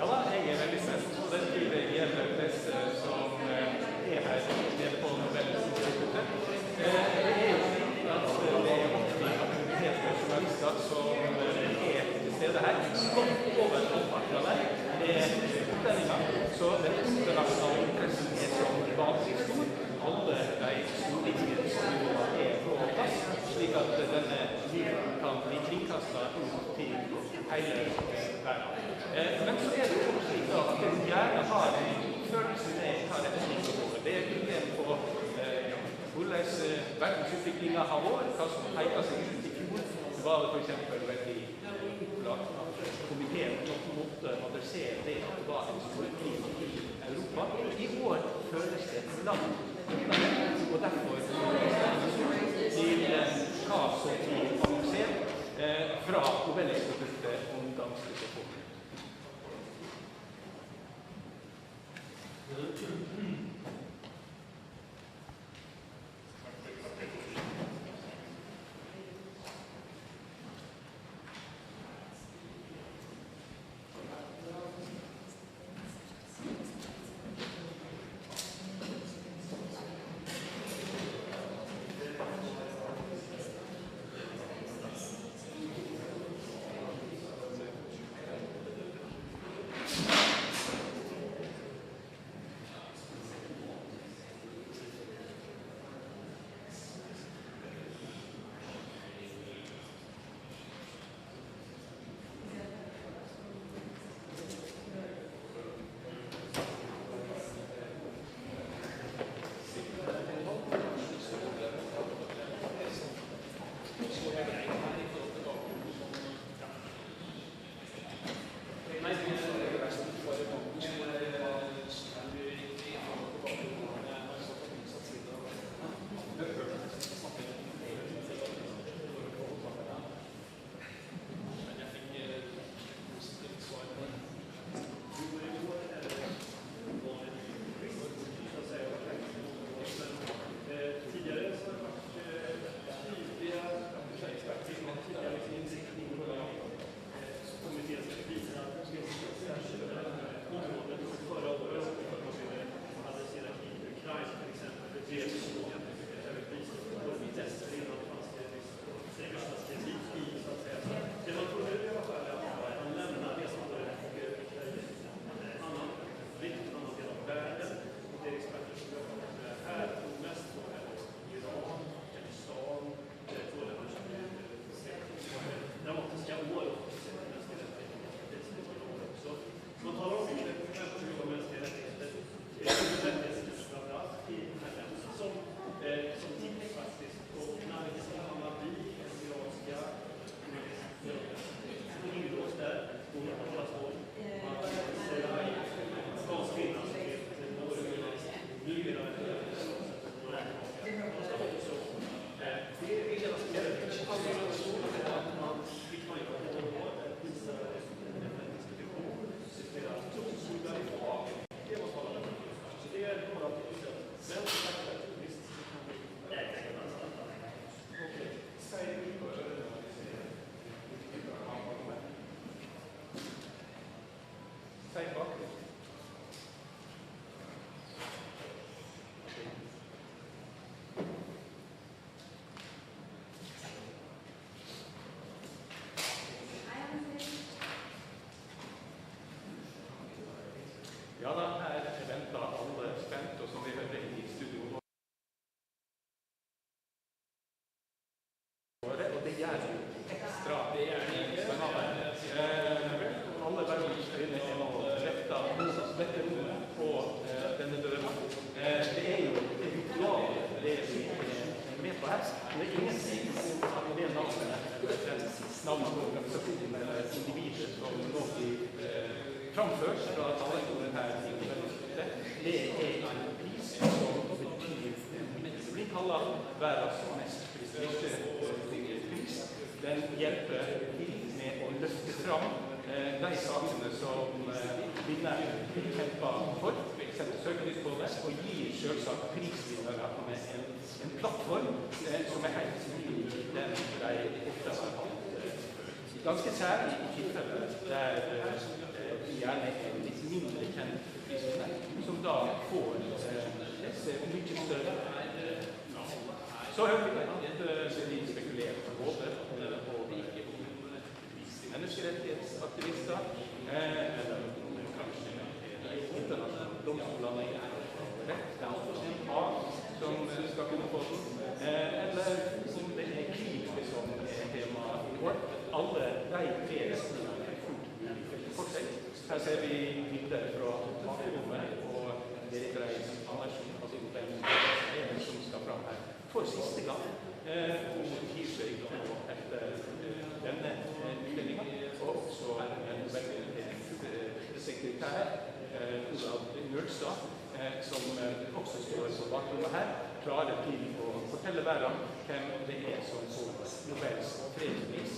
Ja da, jeg veldig spent på den det gjelder disse som her nede på Nobel-instituttet. Det jo slik at det 80 aktivitetsjournalister som til stede her, godt over halvparten av dem utlendinger. Så den internasjonale interessen som vanlig stor. Alle de stortingene som på plass, slik at denne livet kan bli kringkastet ut til hele verden. Men så det jo slik at den gjerne har en følelse med hva det slik over. Det bildet på hvordan verdensutviklingen har vært, hva som peker seg ut i fjor. Det var for eksempel veldig opplagt at komiteen måtte adressere det at det var en stor krig i Europa. I år føles det langt og derfor til hva som blir annonsert fra Nobel-instituttet om ganske så fort. Ja da, her venter alle spent, og som vi hørte i studio. Og det gjør jo ekstra spennende. Alle verdens øyne nå rettet på denne døren. Det jo ritualet, det vi med på her. Det ingen ting om at det navnet på organisasjonen eller individet som nå blir framført fra talerstolen her i Nobel-instituttet. Det en pris som betyr det blir kallet verdens mest prestisjefulle pris. Den hjelper til med å løfte fram de sakene som vinneren kjemper for, setter søkelys på det, og gir selvsagt prisvinnere med en plattform som helt ny den de ofte har hatt. Ganske særlig i tilfellet der gjerne en prisene, som da får disse mye større. Så hører vi at de spekulerer på både og menneskerettighetsaktivister, eller kanskje internasjonale domstoler, som skal kunne få den, eller om det krig som tema i år. Alle de tre for seg. Her ser vi bilder fra bakrommet, og det dreier Andersen, altså som skal fram her for siste gang. Hun gir seg etter denne utdelingen, og også en sekretær, Olav Nølstad, som også står på bakrommet her, klarer til å fortelle verden hvem det som får Nobels fredspris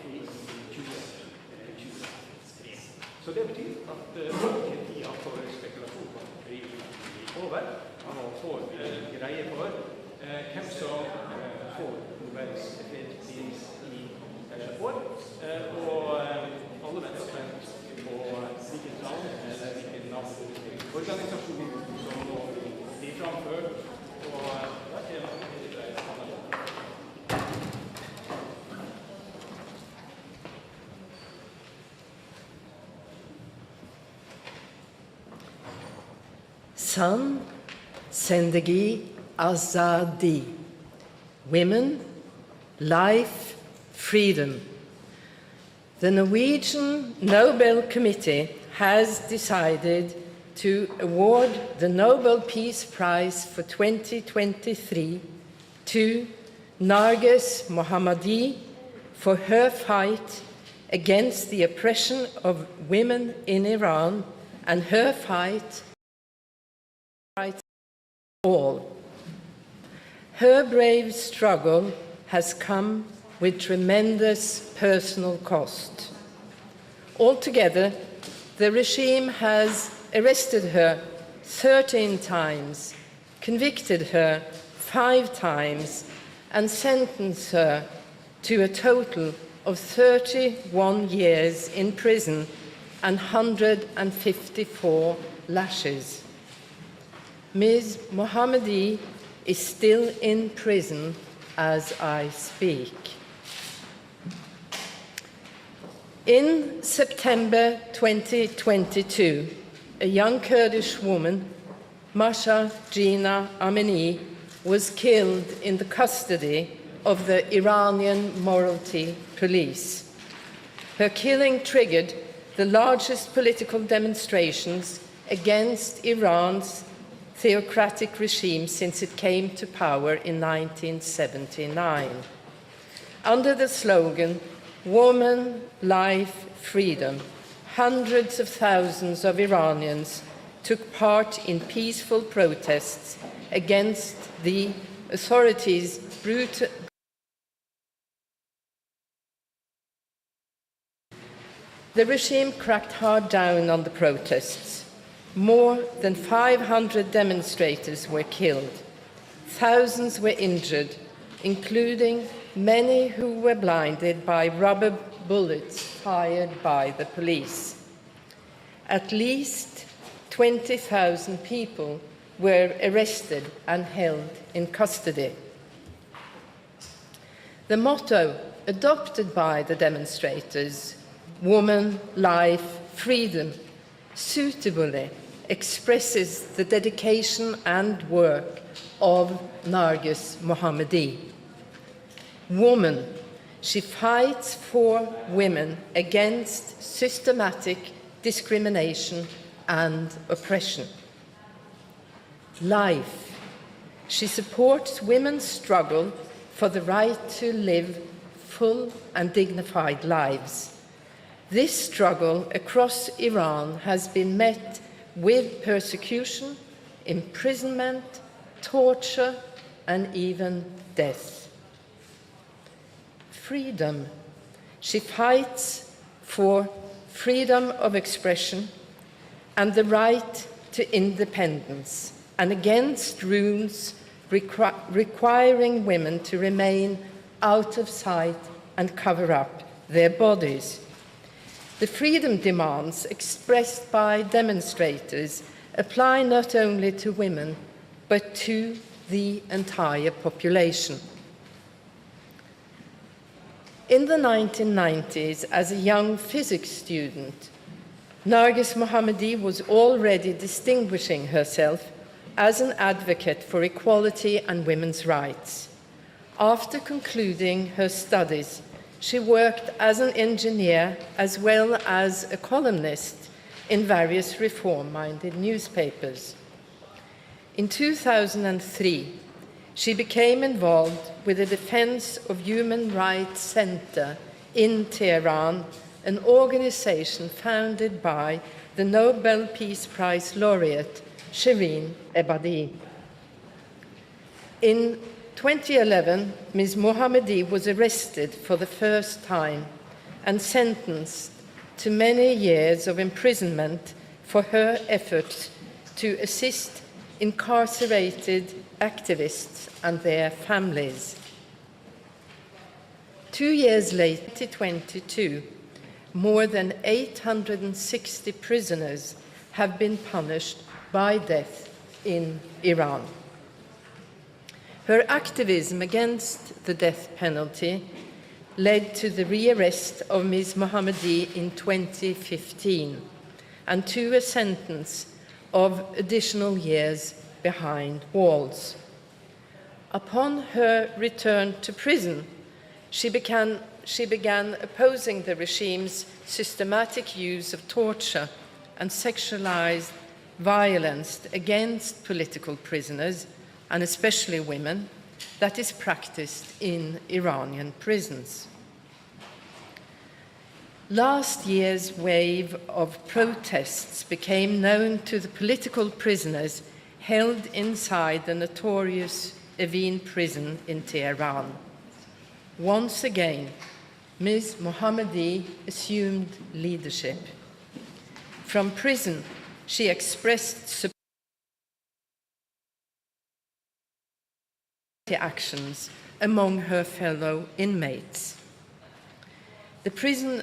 i 2023. Så det betyr at tida for spekulasjoner blir over, og får greie for hvem som får Nobels fredspris i år, og alle venter spent på hvilket navn eller hvilken organisasjon som må bli framført, og da kommer det San Zendagi Azadi. Women, life, freedom. The Norwegian Nobel Committee has decided to award the Nobel Peace Prize for 2023 to Narges Mohammadi for her fight against the oppression of women in Iran and her fight for all. Her brave struggle has come with tremendous personal cost. Altogether, the regime has arrested her 13 times, convicted her 5 times, and sentenced her to a total of 31 years in prison and 154 lashes. Ms. Mohammadi is still in prison as I speak. In September 2022, a young Kurdish woman, Masha Gina Amini, was killed in the custody of the Iranian morality police. Her killing triggered the largest political demonstrations against Iran's theocratic regime since it came to power in 1979. Under the slogan, "Woman, Life, Freedom," hundreds of thousands of Iranians took part in peaceful protests against the authorities' brutal. The regime cracked hard down on the protests. More than 500 demonstrators were killed. Thousands were injured, including many who were blinded by rubber bullets fired by the police. At least 20,000 people were arrested and held in custody. The motto adopted by the demonstrators, "Woman, Life, Freedom," suitably expresses the dedication and work of Narges Mohammadi. Woman, she fights for women against systematic discrimination and oppression. Life, she supports women's struggle for the right to live full and dignified lives. This struggle across Iran has been met with persecution, imprisonment, torture, and even death. Freedom. She fights for freedom of expression and the right to independence, and against rules requiring women to remain out of sight and cover up their bodies. the freedom demands expressed by demonstrators apply not only to women, but to the entire population. In the 1990s, as a young physics student, Narges Mohammadi was already distinguishing herself as an advocate for equality and women's rights. After concluding her studies, she worked as an engineer as well as a columnist in various reform-minded newspapers. In 2003, she became involved with the Defense of Human Rights Center in Tehran, an organization founded by the Nobel Peace Prize laureate Shireen Ebadi. In 2011, Ms. Mohammadi was arrested for the first time and sentenced to many years of imprisonment for her efforts to assist incarcerated activists and their families. 2 years later, 2022, more than 860 prisoners have been punished by death in Iran. Her activism against the death penalty led to the rearrest of Ms. Mohammadi in 2015 and to a sentence of additional years behind walls. Upon her return to prison, she began opposing the regime's systematic use of torture and sexualized violence against political prisoners, and especially women, that is practiced in Iranian prisons. Last year's wave of protests became known to the political prisoners held inside the notorious Evin prison in Tehran. Once again, Ms. Mohammadi assumed leadership. From prison, she expressed support for actions among her fellow inmates. The prison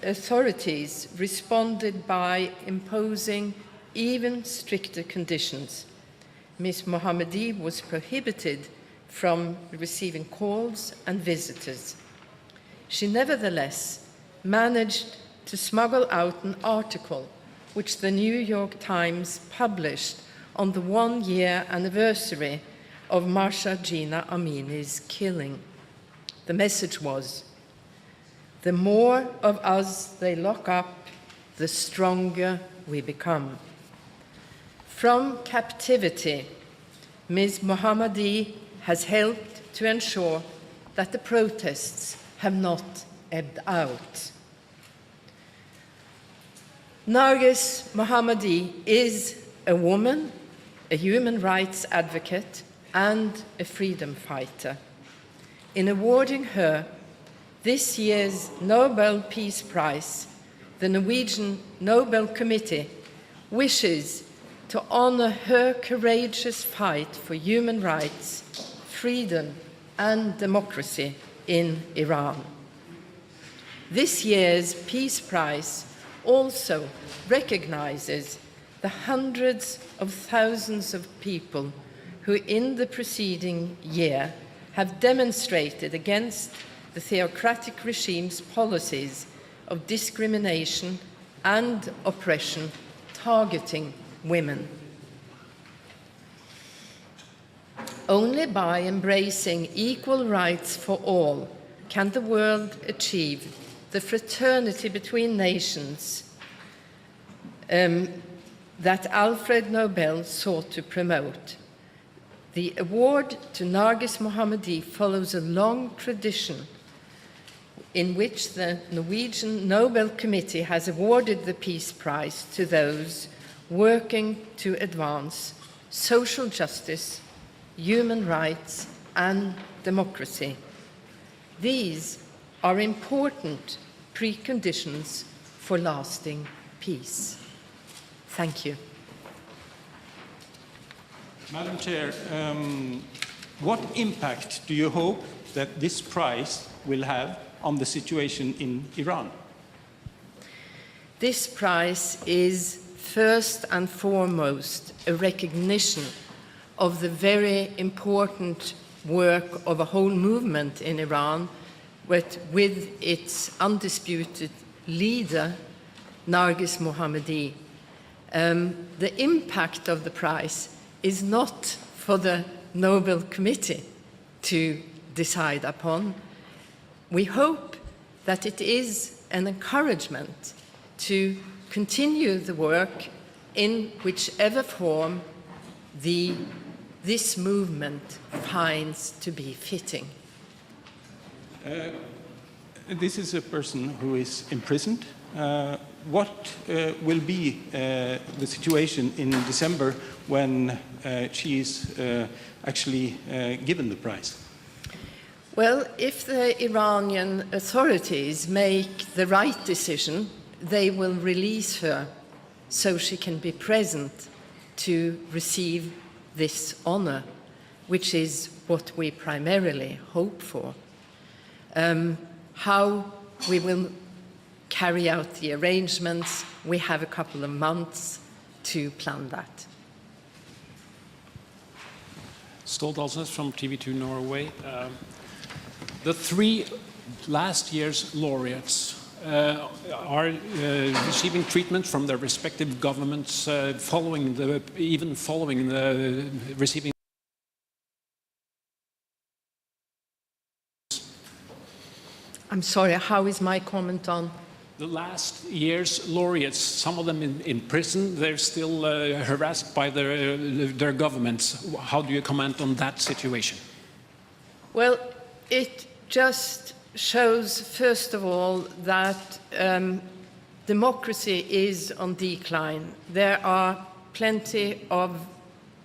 authorities responded by imposing even stricter conditions. Ms. Mohammadi was prohibited from receiving calls and visitors. She nevertheless managed to smuggle out an article which the New York Times published on the one-year anniversary of Mahsa Jina Amini's killing. The message was, "The more of us they lock up, the stronger we become." From captivity, Ms. Mohammadi has helped to ensure that the protests have not ebbed out. Narges Mohammadi is a woman, a human rights advocate, and a freedom fighter. In awarding her this year's Nobel Peace Prize, the Norwegian Nobel Committee wishes to honor her courageous fight for human rights, freedom, and democracy in Iran. This year's Peace Prize also recognizes the hundreds of thousands of people who in the preceding year have demonstrated against the theocratic regime's policies of discrimination and oppression targeting women. Only by embracing equal rights for all can the world achieve the fraternity between nations that Alfred Nobel sought to promote. The award to Narges Mohammadi follows a long tradition in which the Norwegian Nobel Committee has awarded the Peace Prize to those working to advance social justice, human rights, and democracy. These are important preconditions for lasting peace. Thank you. Madam Chair, what impact do you hope that this prize will have on the situation in Iran? this prize is first and foremost a recognition of the very important work of a whole movement in Iran, with its undisputed leader, Narges Mohammadi. The impact of the prize is not for the Nobel Committee to decide upon. We hope that it is an encouragement to continue the work in whichever form this movement finds to be fitting. This is a person who is imprisoned. What will be the situation in December when she is actually given the prize? Well, if the Iranian authorities make the right decision, they will release her so she can be present to receive this honor, which is what we primarily hope for. How we will carry out the arrangements, we have a couple of months to plan that. Stolt Alsnes from TV2 Norway. The three last year's laureates are receiving treatment from their respective governments following receiving. I'm sorry, how is my comment on? The last year's laureates, some of them in prison, they're still harassed by their governments. How do you comment on that situation? Well, it just shows, first of all, that democracy is on decline. There are plenty of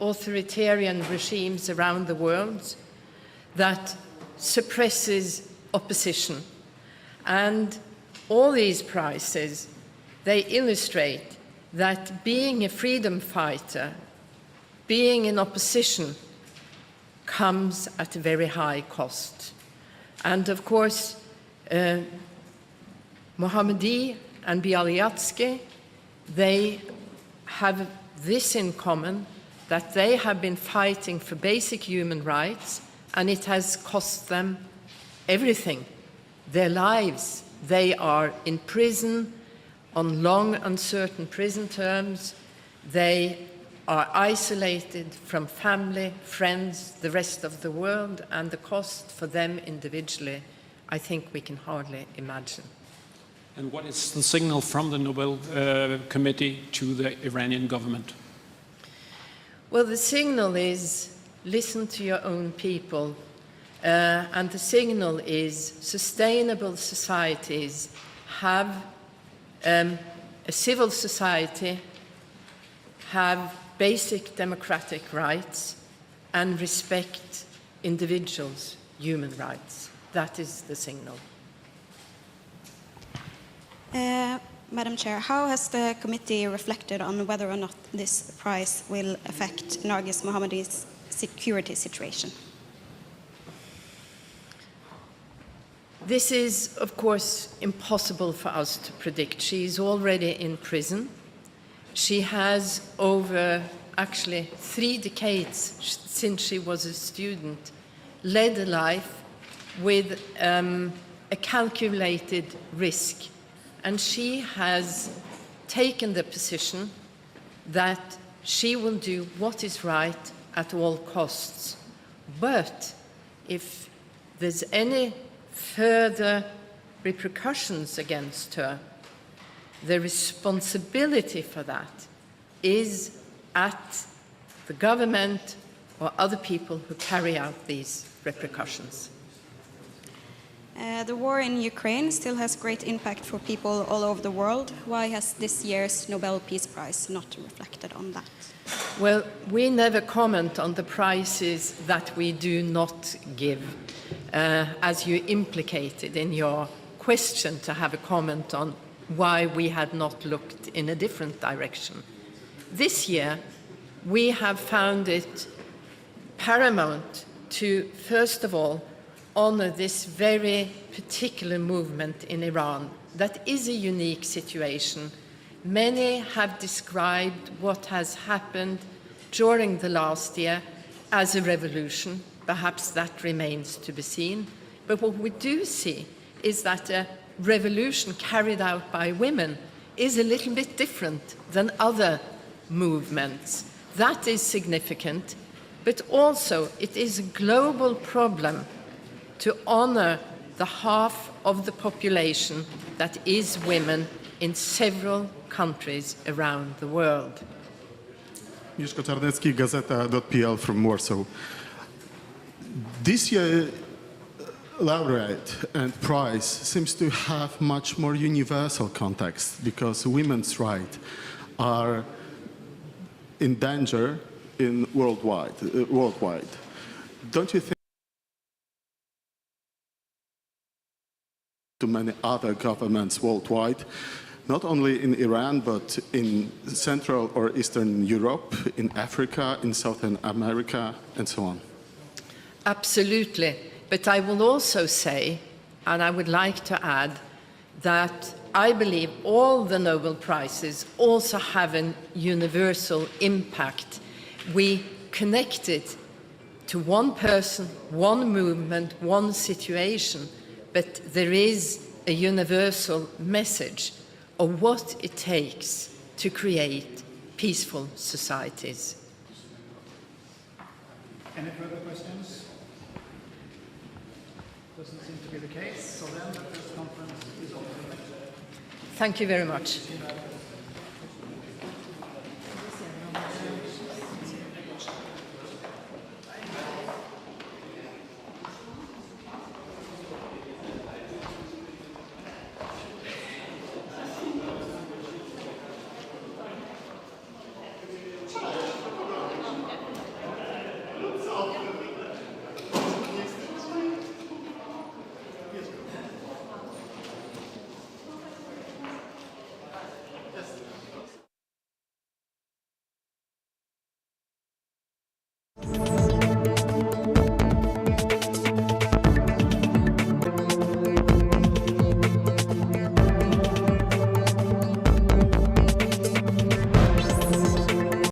authoritarian regimes around the world that suppresses opposition. And all these prizes, they illustrate that being a freedom fighter, being in opposition, comes at a very high cost. And of course, Mohammadi and Bialyatsky, they have this in common, that they have been fighting for basic human rights, and it has cost them everything, their lives. They are in prison on long, uncertain prison terms. They are isolated from family, friends, the rest of the world, and the cost for them individually, I think we can hardly imagine. And what is the signal from the Nobel Committee to the Iranian government? Well, the signal is listen to your own people. And the signal is sustainable societies have a civil society, have basic democratic rights, and respect individuals' human rights. That is the signal. Madam Chair, how has the committee reflected on whether or not this prize will affect Narges Mohammadi's security situation? This is, of course, impossible for us to predict. She is already in prison. She has, over actually 3 decades since she was a student, led a life with a calculated risk. And she has taken the position that she will do what is right at all costs. But if there's any further repercussions against her, the responsibility for that is at the government or other people who carry out these repercussions. The war in Ukraine still has great impact for people all over the world. Why has this year's Nobel Peace Prize not reflected on that? Well, we never comment on the prizes that we do not give, as you implicated in your question to have a comment on why we had not looked in a different direction. This year, we have found it paramount to, first of all, honor this very particular movement in Iran that is a unique situation Many have described what has happened during the last year as a revolution. Perhaps that remains to be seen. But what we do see is that a revolution carried out by women is a little bit different than other movements. That is significant, but also it is a global problem to honor the half of the population that is women in several countries around the world. Mieszko Czarnecki, Gazeta.pl from Warsaw. This year, laureate and prize seems to have much more universal context because women's rights are in danger in worldwide. Don't you think to many other governments worldwide, not only in Iran, but in Central or Eastern Europe, in Africa, in Southern America, and so on? Absolutely. But I will also say, and I would like to add, that I believe all the Nobel Prizes also have a universal impact. We connect it to one person, one movement, one situation, but there is a universal message of what it takes to create peaceful societies. Any further questions? Doesn't seem to be the case. So then the press conference is over. Thank you very much.